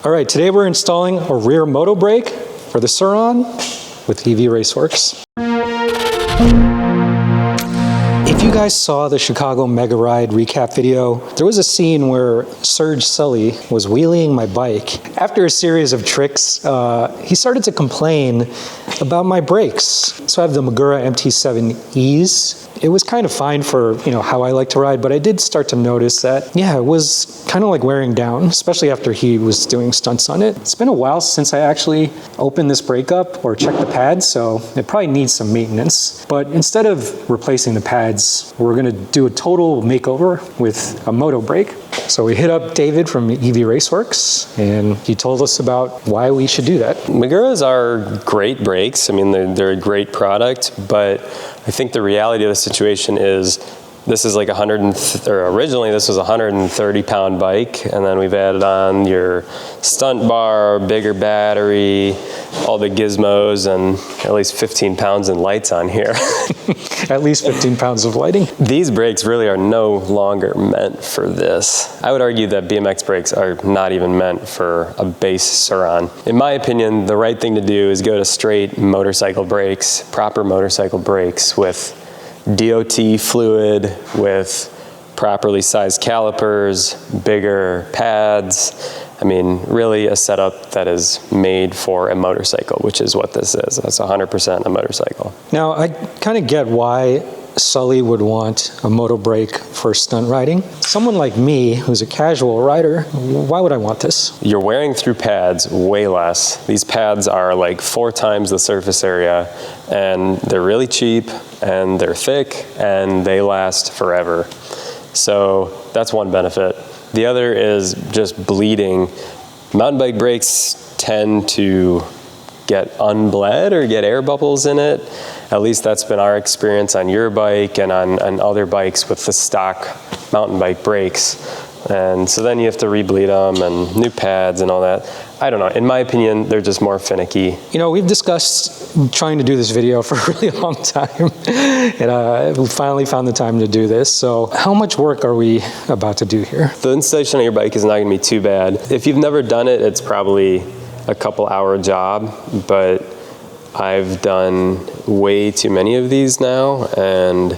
All right, today we're installing a rear moto brake for the Surron with Raceworks. If you guys saw the Chicago Mega Ride recap video, there was a scene where Serge Sully was wheeling my bike. After a series of tricks, he started to complain about my brakes. So I have the Magura MT7Es. It was kind of fine for, how I like to ride, but I did start to notice that, it was kind of like wearing down, especially after he was doing stunts on it. It's been a while since I actually opened this brake up or checked the pads, so it probably needs some maintenance. But instead of replacing the pads, we're gonna do a total makeover with a moto brake. So we hit up David from Raceworks, and he told us about why we should do that. Maguras are great brakes. I mean, they're a great product, but I think the reality of the situation is this is like originally this was a 130-pound bike, and then we've added on your stunt bar, bigger battery, all the gizmos, and at least 15 pounds in lights on here. At least 15 pounds of lighting. These brakes really are no longer meant for this. I would argue that BMX brakes are not even meant for a base Surron. In my opinion, the right thing to do is go to straight motorcycle brakes, proper motorcycle brakes with DOT fluid, with properly sized calipers, bigger pads. I mean, really a setup that is made for a motorcycle, which is what this is. That's 100% a motorcycle. Now, I kind of get why Sully would want a moto brake for stunt riding. Someone like me, who's a casual rider, why would I want this? You're wearing through pads way less. These pads are like 4 times the surface area, and they're really cheap, and they're thick, and they last forever. So that's one benefit. The other is just bleeding. Mountain bike brakes tend to get unbled or get air bubbles in it. At least that's been our experience on your bike and on other bikes with the stock mountain bike brakes. And so then you have to rebleed them and new pads and all that. I don't know, in my opinion, they're just more finicky. We've discussed trying to do this video for a really long time, and we finally found the time to do this. So how much work are we about to do here? The installation on your bike is not gonna be too bad. If you've never done it, it's probably a couple-hour job, but I've done way too many of these now, and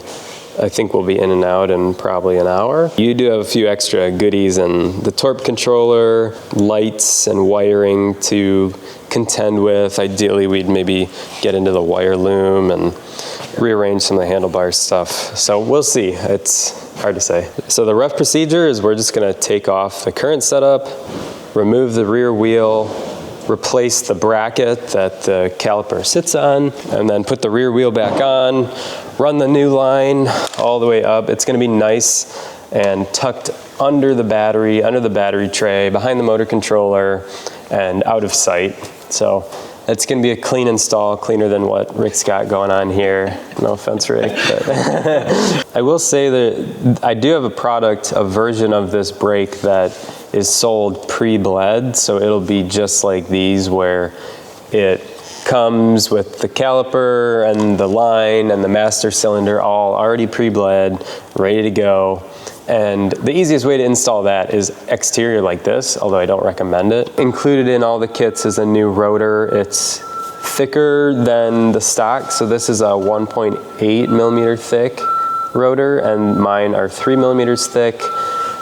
I think we'll be in and out in probably an hour. You do have a few extra goodies and the torp controller, lights and wiring to contend with. Ideally, we'd maybe get into the wire loom and rearrange some of the handlebar stuff. So we'll see, it's hard to say. So the rough procedure is we're just gonna take off the current setup, remove the rear wheel, replace the bracket that the caliper sits on, and then put the rear wheel back on, run the new line all the way up. It's gonna be nice and tucked under the battery tray, behind the motor controller, and out of sight. So it's gonna be a clean install, cleaner than what Rick's got going on here. No offense, Rick. But I will say that I do have a version of this brake that is sold pre-bled, so it'll be just like these, where it comes with the caliper and the line and the master cylinder all already pre-bled, ready to go. And the easiest way to install that is exterior like this, although I don't recommend it. Included in all the kits is a new rotor. It's thicker than the stock, so this is a 1.8 millimeter thick rotor, and mine are 3 millimeters thick.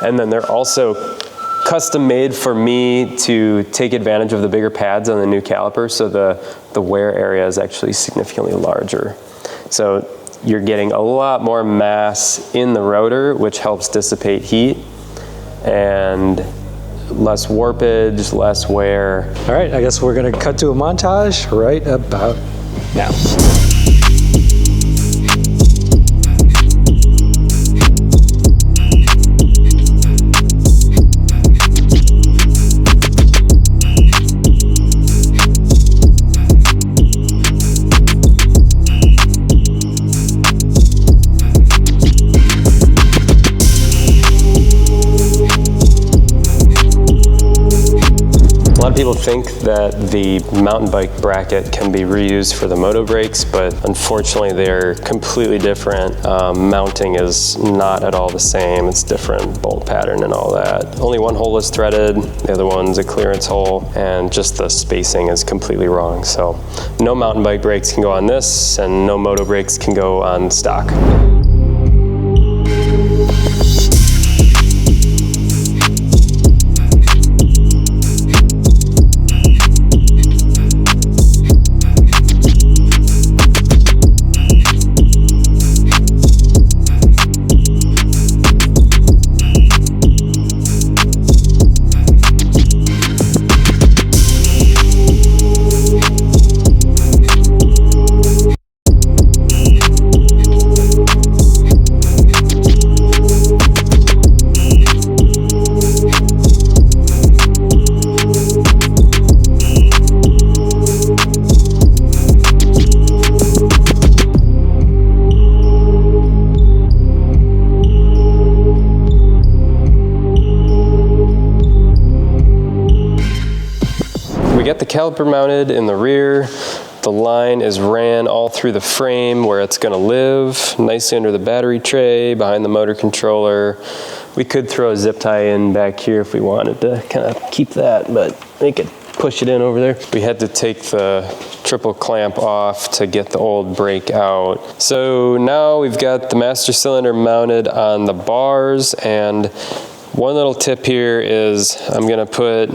And then they're also custom made for me to take advantage of the bigger pads on the new caliper, so the wear area is actually significantly larger. So you're getting a lot more mass in the rotor, which helps dissipate heat, and less warpage, less wear. All right, I guess we're gonna cut to a montage right about now. lot of people think that the mountain bike bracket can be reused for the Moto brakes, but unfortunately they're completely different. Mounting is not at all the same. It's different bolt pattern and all that. Only one hole is threaded, the other one's a clearance hole, and just the spacing is completely wrong. So no mountain bike brakes can go on this, and no Moto brakes can go on stock. We got the caliper mounted in the rear. The line is ran all through the frame where it's going to live, nicely under the battery tray, behind the motor controller. We could throw a zip tie in back here if we wanted to kind of keep that, but we could push it in over there. We had to take the triple clamp off to get the old brake out. So now we've got the master cylinder mounted on the bars, and one little tip here is I'm going to put,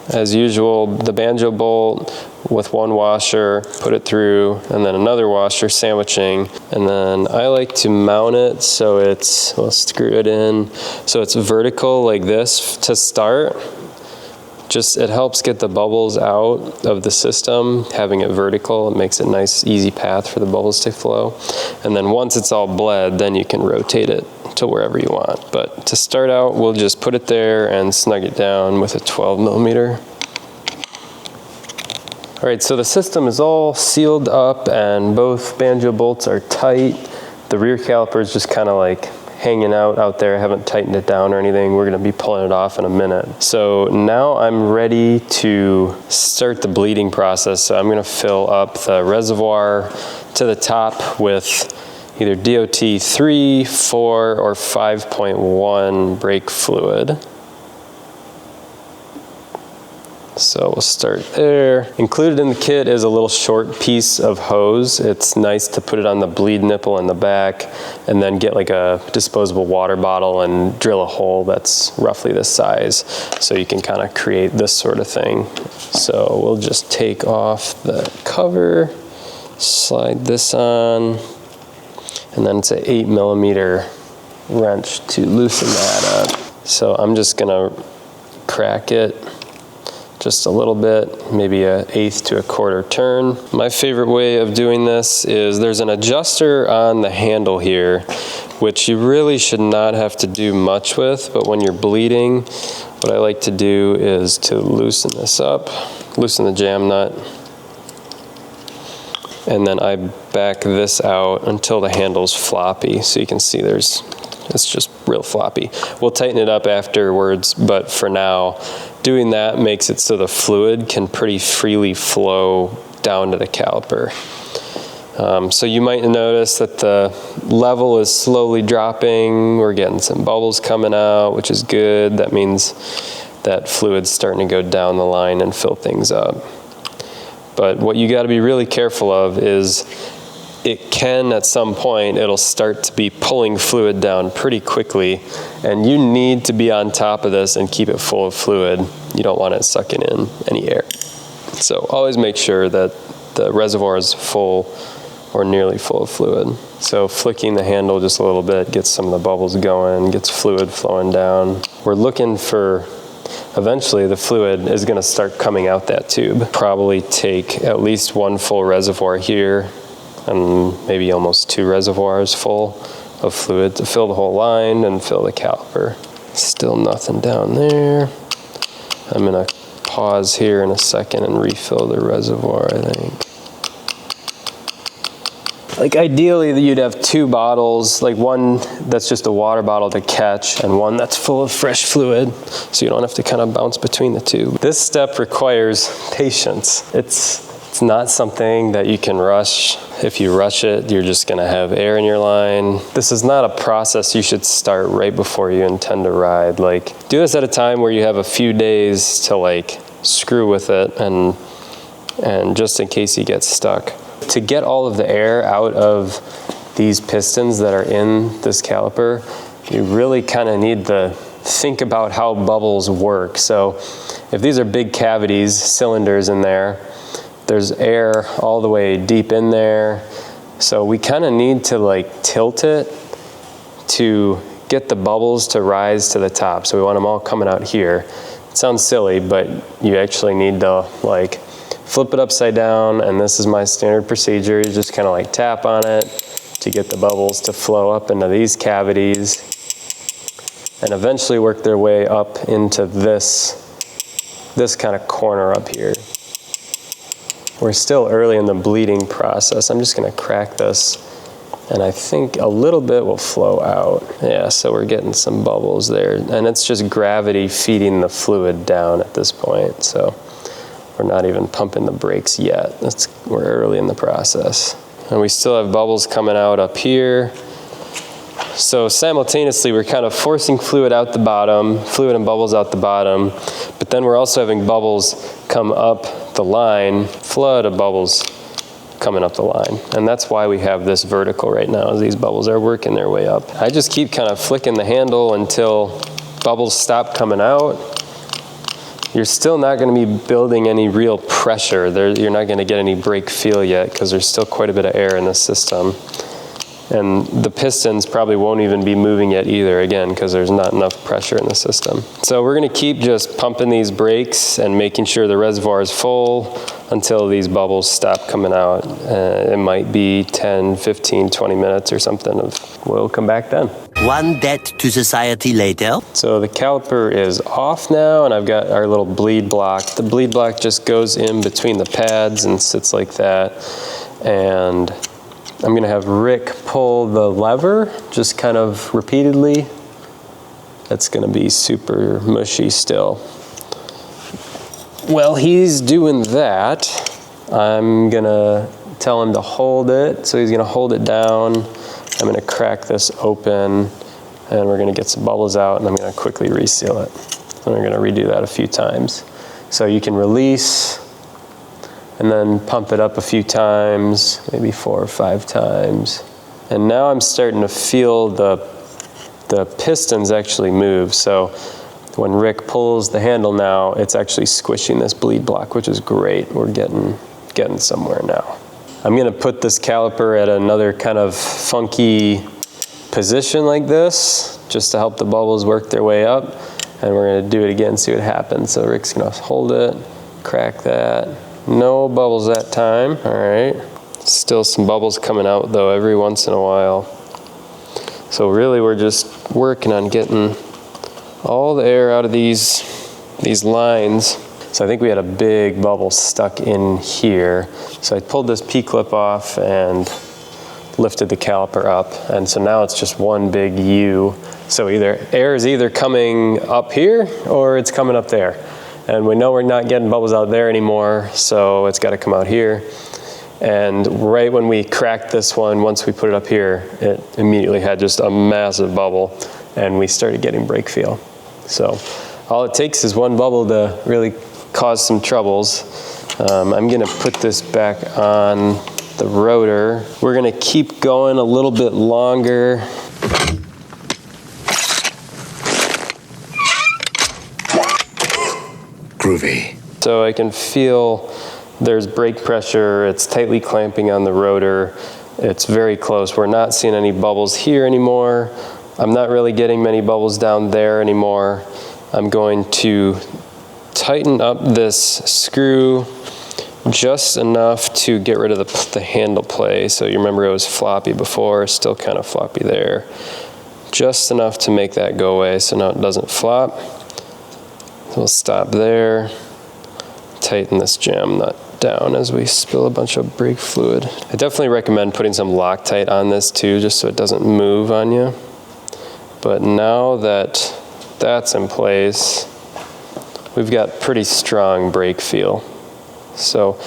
as usual, the banjo bolt with one washer, put it through, and then another washer sandwiching. And then I like to mount it so it's, we'll screw it in, so it's vertical like this to start. Just, it helps get the bubbles out of the system. Having it vertical, it makes it a nice, easy path for the bubbles to flow. And then once it's all bled, then you can rotate it to wherever you want. But to start out, we'll just put it there and snug it down with a 12mm. All right, so the system is all sealed up and both banjo bolts are tight. The rear caliper is just kind of like hanging out there. I haven't tightened it down or anything. We're gonna be pulling it off in a minute. So now I'm ready to start the bleeding process. So I'm gonna fill up the reservoir to the top with either DOT 3, 4, or 5.1 brake fluid. So we'll start there. Included in the kit is a little short piece of hose. It's nice to put it on the bleed nipple in the back and then get like a disposable water bottle and drill a hole that's roughly this size so you can kind of create this sort of thing. So we'll just take off the cover, slide this on, and then it's an 8mm wrench to loosen that up. So I'm just gonna crack it just a little bit, maybe an 1/8 to 1/4 turn. My favorite way of doing this is there's an adjuster on the handle here, which you really should not have to do much with, but when you're bleeding, what I like to do is to loosen this up, loosen the jam nut, and then I back this out until the handle's floppy. So you can see it's just real floppy. We'll tighten it up afterwards, but for now, doing that makes it so the fluid can pretty freely flow down to the caliper. So you might notice that the level is slowly dropping. We're getting some bubbles coming out, which is good. That means that fluid's starting to go down the line and fill things up. But what you gotta be really careful of is it can, at some point, it'll start to be pulling fluid down pretty quickly, and you need to be on top of this and keep it full of fluid. You don't want it sucking in any air. So always make sure that the reservoir is full or nearly full of fluid. So flicking the handle just a little bit gets some of the bubbles going, gets fluid flowing down. We're looking for, eventually the fluid is gonna start coming out that tube. Probably take at least one full reservoir here, and maybe almost 2 reservoirs full of fluid to fill the whole line and fill the caliper. Still nothing down there. I'm gonna pause here in a second and refill the reservoir, I think. Like ideally you'd have 2 bottles, like one that's just a water bottle to catch and one that's full of fresh fluid, so you don't have to kind of bounce between the two. This step requires patience. It's not something that you can rush. If you rush it, you're just gonna have air in your line. This is not a process you should start right before you intend to ride. Like, do this at a time where you have a few days to like screw with it and just in case you get stuck. To get all of the air out of these pistons that are in this caliper, you really kind of need to think about how bubbles work. So if these are big cavities, cylinders in there, there's air all the way deep in there. So we kind of need to like tilt it to get the bubbles to rise to the top. So we want them all coming out here. It sounds silly, but you actually need to like flip it upside down, and this is my standard procedure. You just kind of like tap on it to get the bubbles to flow up into these cavities and eventually work their way up into this kind of corner up here. We're still early in the bleeding process. I'm just gonna crack this, and I think a little bit will flow out. Yeah, so we're getting some bubbles there, and it's just gravity feeding the fluid down at this point. So we're not even pumping the brakes yet. We're early in the process. And we still have bubbles coming out up here. So simultaneously, we're kind of forcing fluid out the bottom, fluid and bubbles out the bottom, but then we're also having bubbles come up the line, flood of bubbles coming up the line. And that's why we have this vertical right now, as these bubbles are working their way up. I just keep kind of flicking the handle until bubbles stop coming out. You're still not going to be building any real pressure. You're not going to get any brake feel yet because there's still quite a bit of air in the system. And the pistons probably won't even be moving yet either, again, because there's not enough pressure in the system. So we're going to keep just pumping these brakes and making sure the reservoir is full until these bubbles stop coming out. It might be 10, 15, 20 minutes or something. We'll come back then. One debt to society later. So the caliper is off now, and I've got our little bleed block. The bleed block just goes in between the pads and sits like that. And I'm gonna have Rick pull the lever just kind of repeatedly. That's gonna be super mushy still. While he's doing that, I'm gonna tell him to hold it. So he's gonna hold it down. I'm gonna crack this open, and we're gonna get some bubbles out, and I'm gonna quickly reseal it. And we're gonna redo that a few times. So you can release, and then pump it up a few times, maybe 4 or 5 times. And now I'm starting to feel the pistons actually move. So when Rick pulls the handle now, it's actually squishing this bleed block, which is great. We're getting somewhere now. I'm gonna put this caliper at another kind of funky position like this, just to help the bubbles work their way up. And we're gonna do it again, see what happens. So Rick's gonna hold it, crack that. No bubbles that time, all right. Still some bubbles coming out though every once in a while. So really we're just working on getting all the air out of these lines. So I think we had a big bubble stuck in here. So I pulled this P-clip off and lifted the caliper up. And so now it's just one big U. So air is either coming up here or it's coming up there. And we know we're not getting bubbles out there anymore, so it's got to come out here. And right when we cracked this one, once we put it up here, it immediately had just a massive bubble, and we started getting brake feel. So all it takes is one bubble to really cause some troubles. I'm going to put this back on the rotor. We're going to keep going a little bit longer. Groovy. So I can feel there's brake pressure. It's tightly clamping on the rotor. It's very close. We're not seeing any bubbles here anymore. I'm not really getting many bubbles down there anymore. I'm going to tighten up this screw just enough to get rid of the handle play. So you remember it was floppy before, still kind of floppy there. Just enough to make that go away so now it doesn't flop. We'll stop there, tighten this jam nut down as we spill a bunch of brake fluid. I definitely recommend putting some Loctite on this too, just so it doesn't move on you. But now that that's in place, we've got pretty strong brake feel. So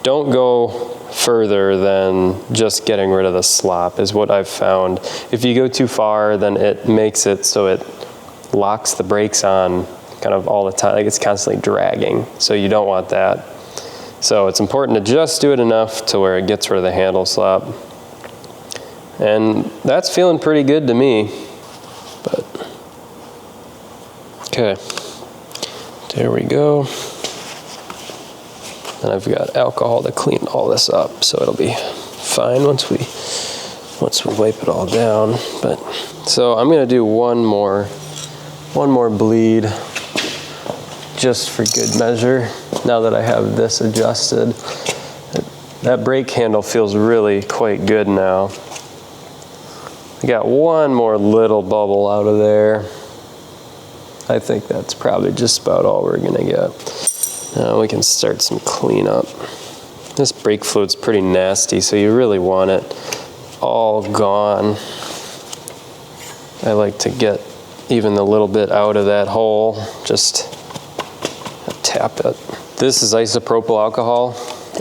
don't go further than just getting rid of the slop is what I've found. If you go too far, then it makes it so it locks the brakes on kind of all the time, like it's constantly dragging. So you don't want that. So it's important to just do it enough to where it gets rid of the handle slop. And that's feeling pretty good to me. But okay, there we go. And I've got alcohol to clean all this up, so it'll be fine once we wipe it all down. But so I'm gonna do one more bleed just for good measure. Now that I have this adjusted, that brake handle feels really quite good now. I got one more little bubble out of there. I think that's probably just about all we're gonna get. Now we can start some cleanup. This brake fluid's pretty nasty, so you really want it all gone. I like to get even a little bit out of that hole, just tap it. This is isopropyl alcohol,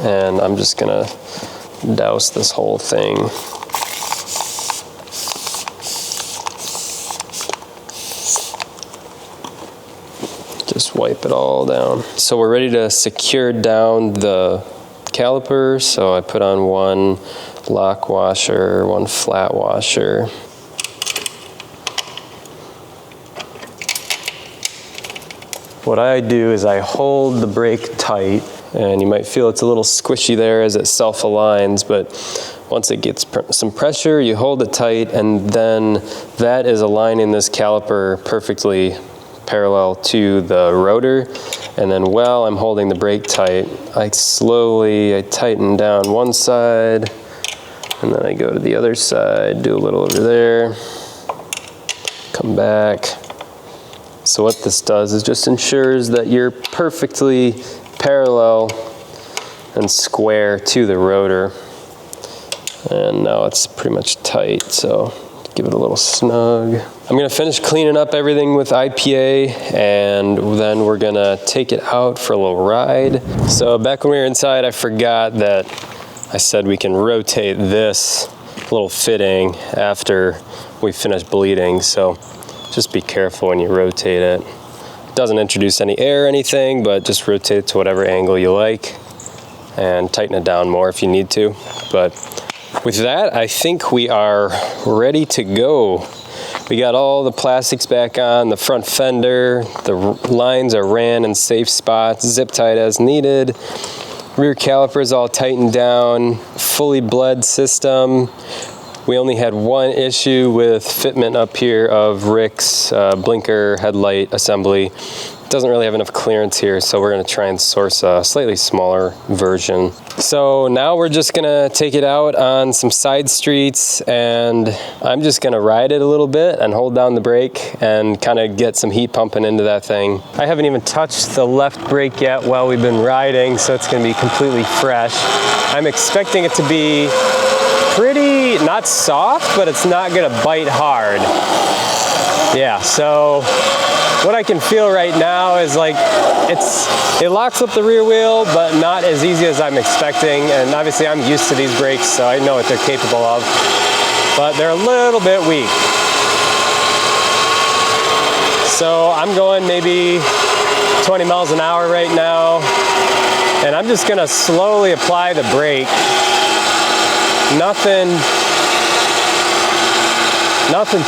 and I'm just gonna douse this whole thing. Just wipe it all down. So we're ready to secure down the caliper, so I put on one lock washer, one flat washer. What I do is I hold the brake tight, and you might feel it's a little squishy there as it self-aligns, but once it gets some pressure, you hold it tight, and then that is aligning this caliper perfectly parallel to the rotor. And then while I'm holding the brake tight, I tighten down one side, and then I go to the other side, do a little over there, come back. So what this does is just ensures that you're perfectly parallel and square to the rotor. And now it's pretty much tight, so give it a little snug. I'm gonna finish cleaning up everything with IPA, and then we're gonna take it out for a little ride. So back when we were inside, I forgot that I said we can rotate this little fitting after we finish bleeding. So just be careful when you rotate it. It doesn't introduce any air or anything, but just rotate it to whatever angle you like and tighten it down more if you need to. But with that, I think we are ready to go. We got all the plastics back on, the front fender, the lines are ran in safe spots, zip tied as needed. Rear caliper is all tightened down, fully bled system. We only had one issue with fitment up here of Rick's blinker headlight assembly. Doesn't really have enough clearance here, so we're gonna try and source a slightly smaller version. So now we're just gonna take it out on some side streets, and I'm just gonna ride it a little bit and hold down the brake and kind of get some heat pumping into that thing. I haven't even touched the left brake yet while we've been riding, so it's gonna be completely fresh. I'm expecting it to be pretty, not soft, but it's not gonna bite hard. Yeah, so what I can feel right now is like it locks up the rear wheel, but not as easy as I'm expecting. And obviously I'm used to these brakes, so I know what they're capable of, but they're a little bit weak. So I'm going maybe 20 miles an hour right now, and I'm just gonna slowly apply the brake. Nothing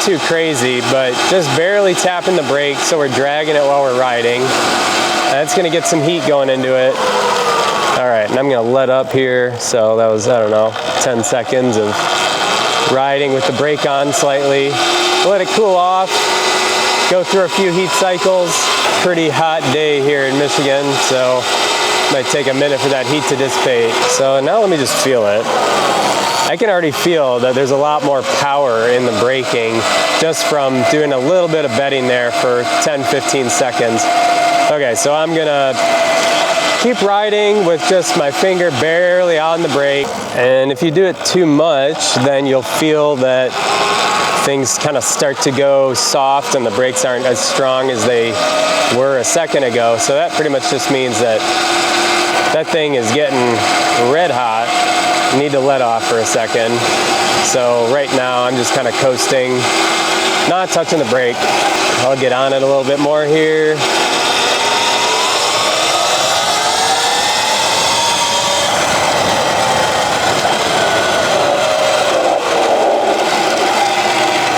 too crazy, but just barely tapping the brake, so we're dragging it while we're riding. That's gonna get some heat going into it. All right, and I'm gonna let up here. So that was, I don't know, 10 seconds of riding with the brake on slightly. Let it cool off, go through a few heat cycles. Pretty hot day here in Michigan, so it might take a minute for that heat to dissipate. So now let me just feel it. I can already feel that there's a lot more power in the braking just from doing a little bit of bedding there for 10-15 seconds. Okay, so I'm gonna keep riding with just my finger barely on the brake. And if you do it too much, then you'll feel that things kind of start to go soft and the brakes aren't as strong as they were a second ago. So that pretty much just means that that thing is getting red hot. You need to let off for a second. So right now I'm just kind of coasting, not touching the brake. I'll get on it a little bit more here.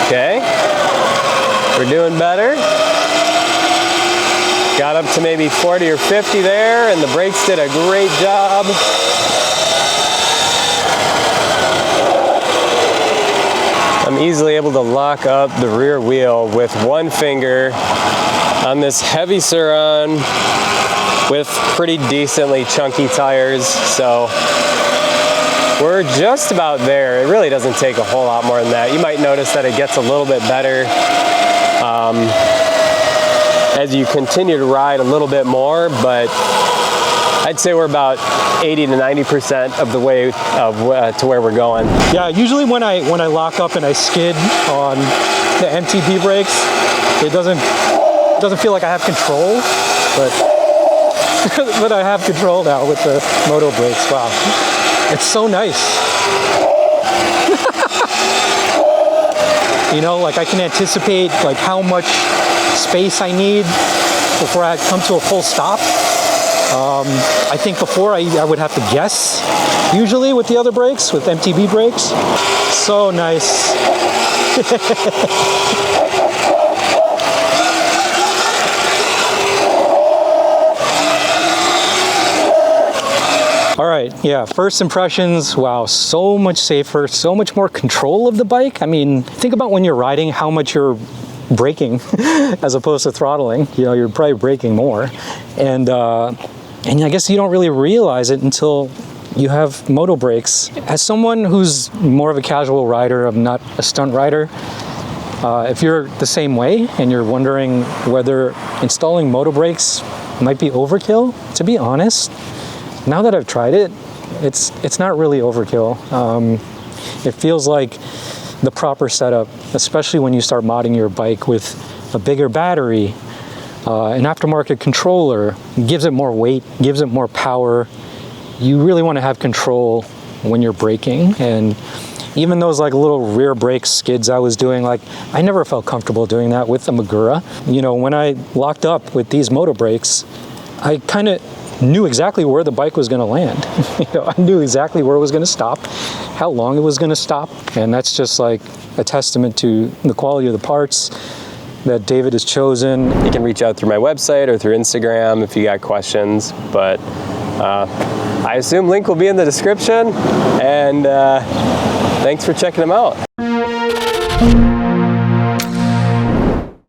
Okay, we're doing better. Got up to maybe 40 or 50 there, and the brakes did a great job. I'm easily able to lock up the rear wheel with one finger on this heavy Surron with pretty decently chunky tires. So we're just about there. It really doesn't take a whole lot more than that. You might notice that it gets a little bit better as you continue to ride a little bit more, but I'd say we're about 80 to 90% of the way to where we're going. Yeah, usually when I lock up and I skid on the MTB brakes, it doesn't feel like I have control, but but I have control now with the Moto brakes. Wow, it's so nice. You know, like I can anticipate like how much space I need before I come to a full stop. I think before I would have to guess, usually with the other brakes, with MTB brakes. So nice. All right, yeah, first impressions, wow, so much safer, so much more control of the bike. I mean, think about when you're riding, how much you're braking as opposed to throttling. You know, you're probably braking more. And I guess you don't really realize it until you have Moto brakes. As someone who's more of a casual rider, I'm not a stunt rider, if you're the same way and you're wondering whether installing Moto brakes might be overkill, to be honest, now that I've tried it, it's not really overkill. It feels like the proper setup, especially when you start modding your bike with a bigger battery, an aftermarket controller, gives it more weight, gives it more power. You really want to have control when you're braking. And even those like little rear brake skids I was doing, like I never felt comfortable doing that with the Magura. You know, when I locked up with these Moto brakes, I kind of knew exactly where the bike was going to land. You know, I knew exactly where it was going to stop, how long it was going to stop, and that's just like a testament to the quality of the parts that David has chosen. You can reach out through my website or through Instagram if you got questions, but I assume link will be in the description, and thanks for checking them out.